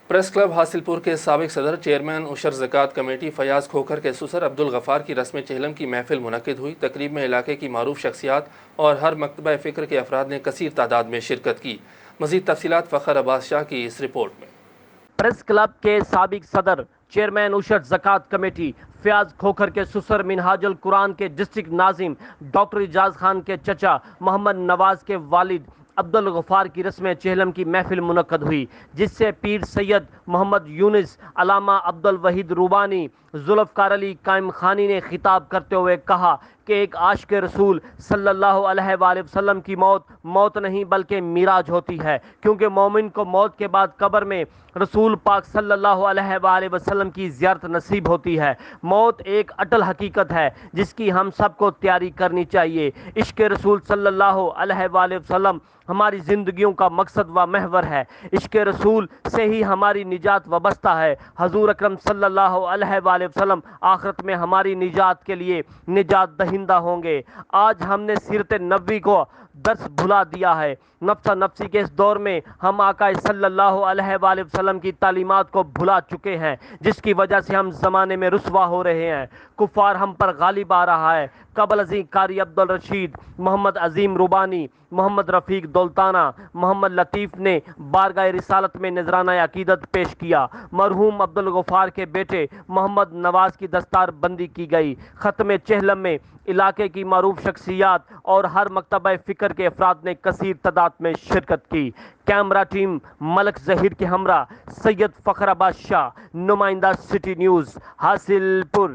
Press club حاصل پور کے سابق صدر چیئرمین عشر زکوٰۃ کمیٹی فیاض کھوکھر کے سسر عبدالغفار کی رسم چہلم کی محفل منعقد ہوئی۔ تقریب میں علاقے کی معروف شخصیات اور ہر مکتبہ فکر کے افراد نے کثیر تعداد میں شرکت کی۔ مزید تفصیلات فخر عباس شاہ کی اس رپورٹ میں۔ پریس کلب کے سابق صدر چیئرمین عشر زکوٰۃ کمیٹی فیاض کھوکھر کے سسر منہاج القرآن کے ڈسٹرکٹ ناظم ڈاکٹر اعجاز خان کے چچا محمد نواز کے والد عبدالغفار کی رسم چہلم کی محفل منعقد ہوئی، جس سے پیر سید محمد یونس، علامہ عبدالوحید روبانی، ذوالفقار علی قائم خانی نے خطاب کرتے ہوئے کہا کہ ایک عاشق رسول صلی اللہ علیہ وآلہ وسلم کی موت نہیں بلکہ معراج ہوتی ہے، کیونکہ مومن کو موت کے بعد قبر میں رسول پاک صلی اللہ علیہ وآلہ وسلم کی زیارت نصیب ہوتی ہے۔ موت ایک اٹل حقیقت ہے جس کی ہم سب کو تیاری کرنی چاہیے۔ عشق رسول صلی اللہ علیہ وآلہ وسلم ہماری زندگیوں کا مقصد و محور ہے۔ عشق رسول سے ہی ہماری نجات وابستہ ہے۔ حضور اکرم صلی اللہ علیہ وآلہ وسلم آخرت میں ہماری نجات کے لیے نجات دہندہ ہوں گے۔ آج ہم نے سیرت نبوی کو درس بھلا دیا ہے۔ نفسا نفسی کے اس دور میں ہم آقا صلی اللہ علیہ وآلہ وسلم کی تعلیمات کو بھلا چکے ہیں، جس کی وجہ سے ہم زمانے میں رسوا ہو رہے ہیں۔ کفار ہم پر غالب آ رہا ہے۔ قبل ازیں قاری عبدالرشید، محمد عظیم روبانی، محمد رفیق دولتانہ، محمد لطیف نے بارگاہ رسالت میں نذرانہ عقیدت پیش کیا۔ مرحوم عبدالغفار کے بیٹے محمد نواز کی دستار بندی کی گئی۔ ختم چہلم میں علاقے کی معروف شخصیات اور ہر مکتبہ فکر کے افراد نے کثیر تعداد میں شرکت کی۔ کیمرہ ٹیم ملک ظہیر کے ہمراہ سید فخر عباس شاہ، نمائندہ سٹی نیوز، حاصل پور۔